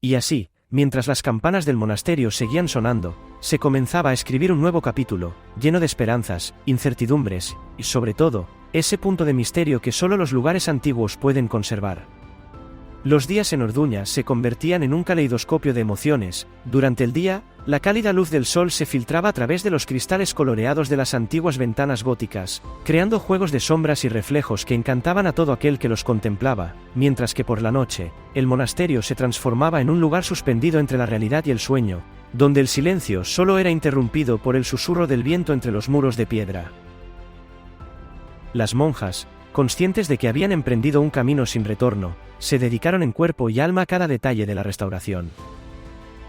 Y así, mientras las campanas del monasterio seguían sonando, se comenzaba a escribir un nuevo capítulo, lleno de esperanzas, incertidumbres, y sobre todo, ese punto de misterio que solo los lugares antiguos pueden conservar. Los días en Orduña se convertían en un caleidoscopio de emociones. Durante el día, la cálida luz del sol se filtraba a través de los cristales coloreados de las antiguas ventanas góticas, creando juegos de sombras y reflejos que encantaban a todo aquel que los contemplaba, mientras que por la noche, el monasterio se transformaba en un lugar suspendido entre la realidad y el sueño, donde el silencio solo era interrumpido por el susurro del viento entre los muros de piedra. Las monjas, conscientes de que habían emprendido un camino sin retorno, se dedicaron en cuerpo y alma a cada detalle de la restauración.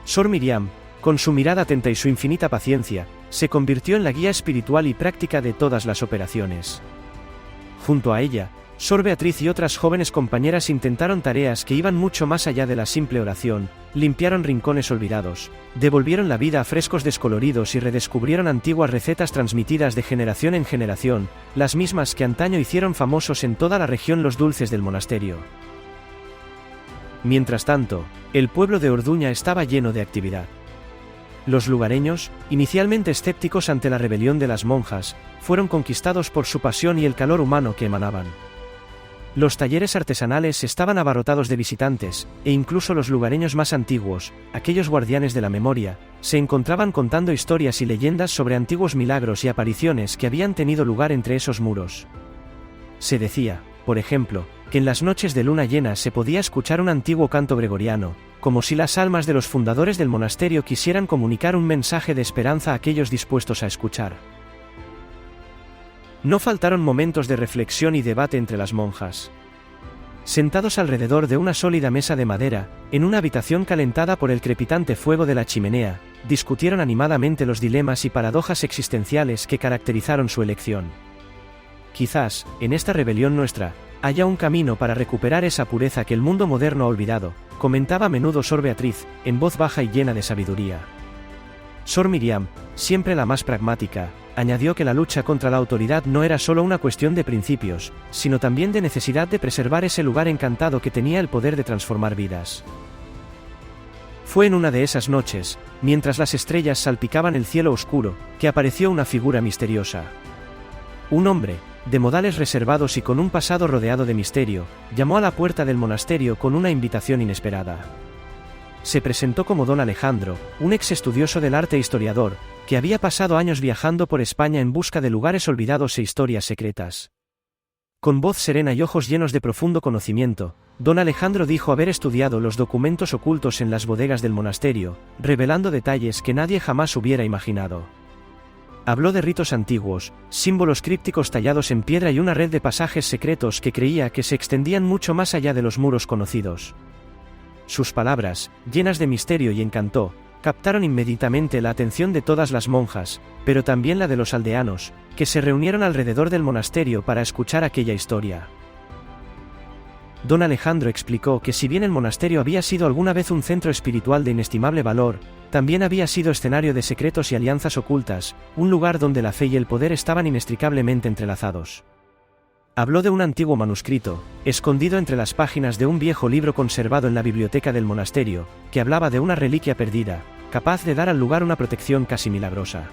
Sor Miriam, con su mirada atenta y su infinita paciencia, se convirtió en la guía espiritual y práctica de todas las operaciones. Junto a ella, Sor Beatriz y otras jóvenes compañeras intentaron tareas que iban mucho más allá de la simple oración, limpiaron rincones olvidados, devolvieron la vida a frescos descoloridos y redescubrieron antiguas recetas transmitidas de generación en generación, las mismas que antaño hicieron famosos en toda la región los dulces del monasterio. Mientras tanto, el pueblo de Orduña estaba lleno de actividad. Los lugareños, inicialmente escépticos ante la rebelión de las monjas, fueron conquistados por su pasión y el calor humano que emanaban. Los talleres artesanales estaban abarrotados de visitantes, e incluso los lugareños más antiguos, aquellos guardianes de la memoria, se encontraban contando historias y leyendas sobre antiguos milagros y apariciones que habían tenido lugar entre esos muros. Se decía, por ejemplo, que en las noches de luna llena se podía escuchar un antiguo canto gregoriano, como si las almas de los fundadores del monasterio quisieran comunicar un mensaje de esperanza a aquellos dispuestos a escuchar. No faltaron momentos de reflexión y debate entre las monjas. Sentados alrededor de una sólida mesa de madera, en una habitación calentada por el crepitante fuego de la chimenea, discutieron animadamente los dilemas y paradojas existenciales que caracterizaron su elección. Quizás, en esta rebelión nuestra, haya un camino para recuperar esa pureza que el mundo moderno ha olvidado, comentaba a menudo Sor Beatriz, en voz baja y llena de sabiduría. Sor Miriam, siempre la más pragmática, añadió que la lucha contra la autoridad no era solo una cuestión de principios, sino también de necesidad de preservar ese lugar encantado que tenía el poder de transformar vidas. Fue en una de esas noches, mientras las estrellas salpicaban el cielo oscuro, que apareció una figura misteriosa. Un hombre, de modales reservados y con un pasado rodeado de misterio, llamó a la puerta del monasterio con una invitación inesperada. Se presentó como don Alejandro, un ex estudioso del arte e historiador, que había pasado años viajando por España en busca de lugares olvidados e historias secretas. Con voz serena y ojos llenos de profundo conocimiento, don Alejandro dijo haber estudiado los documentos ocultos en las bodegas del monasterio, revelando detalles que nadie jamás hubiera imaginado. Habló de ritos antiguos, símbolos crípticos tallados en piedra y una red de pasajes secretos que creía que se extendían mucho más allá de los muros conocidos. Sus palabras, llenas de misterio y encanto, captaron inmediatamente la atención de todas las monjas, pero también la de los aldeanos, que se reunieron alrededor del monasterio para escuchar aquella historia. Don Alejandro explicó que si bien el monasterio había sido alguna vez un centro espiritual de inestimable valor, también había sido escenario de secretos y alianzas ocultas, un lugar donde la fe y el poder estaban inextricablemente entrelazados. Habló de un antiguo manuscrito, escondido entre las páginas de un viejo libro conservado en la biblioteca del monasterio, que hablaba de una reliquia perdida, capaz de dar al lugar una protección casi milagrosa.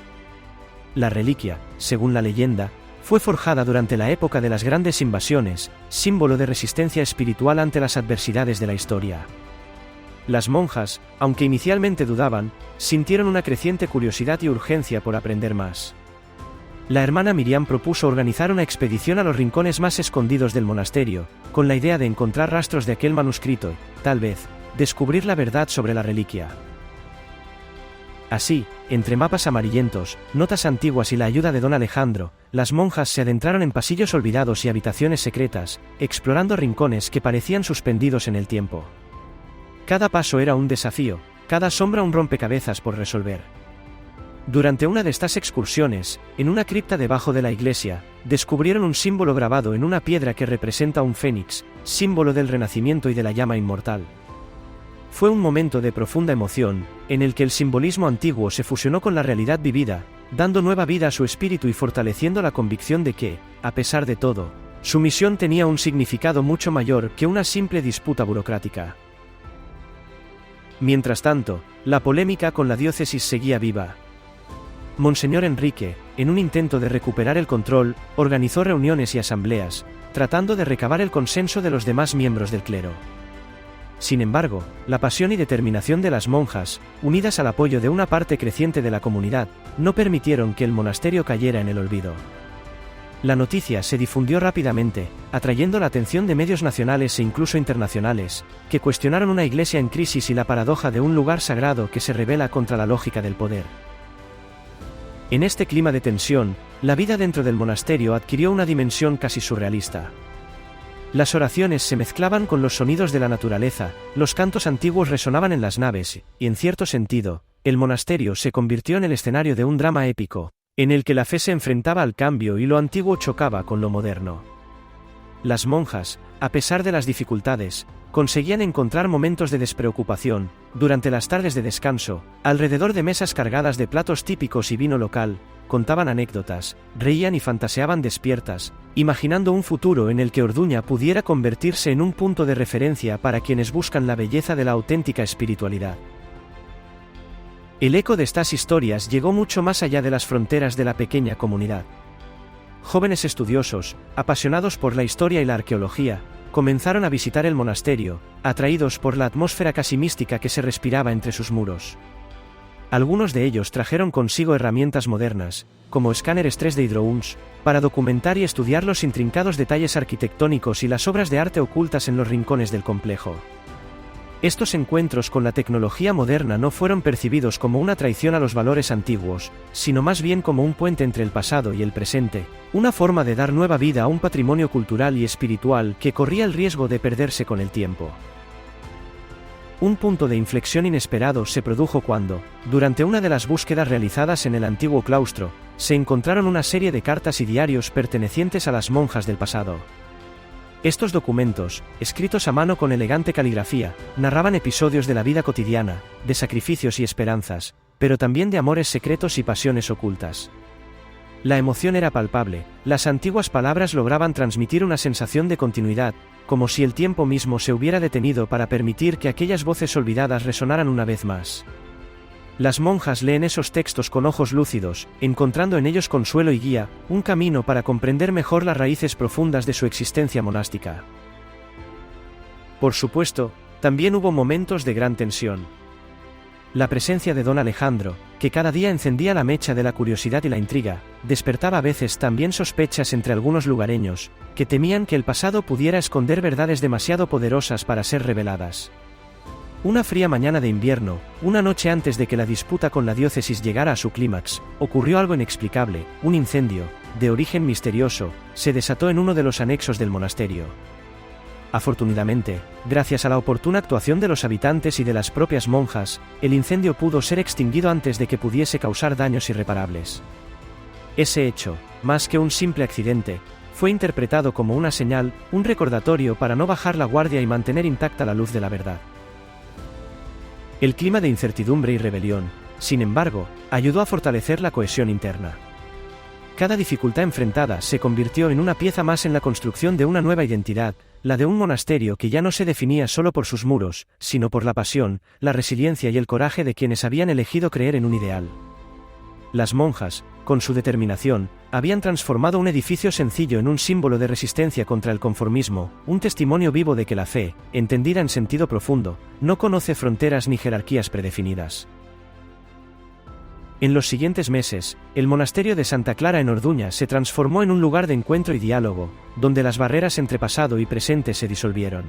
La reliquia, según la leyenda, fue forjada durante la época de las grandes invasiones, símbolo de resistencia espiritual ante las adversidades de la historia. Las monjas, aunque inicialmente dudaban, sintieron una creciente curiosidad y urgencia por aprender más. La hermana Miriam propuso organizar una expedición a los rincones más escondidos del monasterio, con la idea de encontrar rastros de aquel manuscrito y, tal vez, descubrir la verdad sobre la reliquia. Así, entre mapas amarillentos, notas antiguas y la ayuda de don Alejandro, las monjas se adentraron en pasillos olvidados y habitaciones secretas, explorando rincones que parecían suspendidos en el tiempo. Cada paso era un desafío, cada sombra un rompecabezas por resolver. Durante una de estas excursiones, en una cripta debajo de la iglesia, descubrieron un símbolo grabado en una piedra que representa un fénix, símbolo del renacimiento y de la llama inmortal. Fue un momento de profunda emoción, en el que el simbolismo antiguo se fusionó con la realidad vivida, dando nueva vida a su espíritu y fortaleciendo la convicción de que, a pesar de todo, su misión tenía un significado mucho mayor que una simple disputa burocrática. Mientras tanto, la polémica con la diócesis seguía viva. Monseñor Enrique, en un intento de recuperar el control, organizó reuniones y asambleas, tratando de recabar el consenso de los demás miembros del clero. Sin embargo, la pasión y determinación de las monjas, unidas al apoyo de una parte creciente de la comunidad, no permitieron que el monasterio cayera en el olvido. La noticia se difundió rápidamente, atrayendo la atención de medios nacionales e incluso internacionales, que cuestionaron una iglesia en crisis y la paradoja de un lugar sagrado que se rebela contra la lógica del poder. En este clima de tensión, la vida dentro del monasterio adquirió una dimensión casi surrealista. Las oraciones se mezclaban con los sonidos de la naturaleza, los cantos antiguos resonaban en las naves, y en cierto sentido, el monasterio se convirtió en el escenario de un drama épico, en el que la fe se enfrentaba al cambio y lo antiguo chocaba con lo moderno. Las monjas, a pesar de las dificultades, conseguían encontrar momentos de despreocupación, durante las tardes de descanso, alrededor de mesas cargadas de platos típicos y vino local, contaban anécdotas, reían y fantaseaban despiertas, imaginando un futuro en el que Orduña pudiera convertirse en un punto de referencia para quienes buscan la belleza de la auténtica espiritualidad. El eco de estas historias llegó mucho más allá de las fronteras de la pequeña comunidad. Jóvenes estudiosos, apasionados por la historia y la arqueología, comenzaron a visitar el monasterio, atraídos por la atmósfera casi mística que se respiraba entre sus muros. Algunos de ellos trajeron consigo herramientas modernas, como escáneres 3D y drones, para documentar y estudiar los intrincados detalles arquitectónicos y las obras de arte ocultas en los rincones del complejo. Estos encuentros con la tecnología moderna no fueron percibidos como una traición a los valores antiguos, sino más bien como un puente entre el pasado y el presente, una forma de dar nueva vida a un patrimonio cultural y espiritual que corría el riesgo de perderse con el tiempo. Un punto de inflexión inesperado se produjo cuando, durante una de las búsquedas realizadas en el antiguo claustro, se encontraron una serie de cartas y diarios pertenecientes a las monjas del pasado. Estos documentos, escritos a mano con elegante caligrafía, narraban episodios de la vida cotidiana, de sacrificios y esperanzas, pero también de amores secretos y pasiones ocultas. La emoción era palpable, las antiguas palabras lograban transmitir una sensación de continuidad, como si el tiempo mismo se hubiera detenido para permitir que aquellas voces olvidadas resonaran una vez más. Las monjas leen esos textos con ojos lúcidos, encontrando en ellos consuelo y guía, un camino para comprender mejor las raíces profundas de su existencia monástica. Por supuesto, también hubo momentos de gran tensión. La presencia de don Alejandro, que cada día encendía la mecha de la curiosidad y la intriga, despertaba a veces también sospechas entre algunos lugareños, que temían que el pasado pudiera esconder verdades demasiado poderosas para ser reveladas. Una fría mañana de invierno, una noche antes de que la disputa con la diócesis llegara a su clímax, ocurrió algo inexplicable: un incendio, de origen misterioso, se desató en uno de los anexos del monasterio. Afortunadamente, gracias a la oportuna actuación de los habitantes y de las propias monjas, el incendio pudo ser extinguido antes de que pudiese causar daños irreparables. Ese hecho, más que un simple accidente, fue interpretado como una señal, un recordatorio para no bajar la guardia y mantener intacta la luz de la verdad. El clima de incertidumbre y rebelión, sin embargo, ayudó a fortalecer la cohesión interna. Cada dificultad enfrentada se convirtió en una pieza más en la construcción de una nueva identidad, la de un monasterio que ya no se definía solo por sus muros, sino por la pasión, la resiliencia y el coraje de quienes habían elegido creer en un ideal. Las monjas, con su determinación, habían transformado un edificio sencillo en un símbolo de resistencia contra el conformismo, un testimonio vivo de que la fe, entendida en sentido profundo, no conoce fronteras ni jerarquías predefinidas. En los siguientes meses, el monasterio de Santa Clara en Orduña se transformó en un lugar de encuentro y diálogo, donde las barreras entre pasado y presente se disolvieron.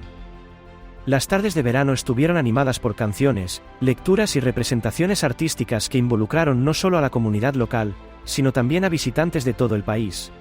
Las tardes de verano estuvieron animadas por canciones, lecturas y representaciones artísticas que involucraron no solo a la comunidad local, sino también a visitantes de todo el país.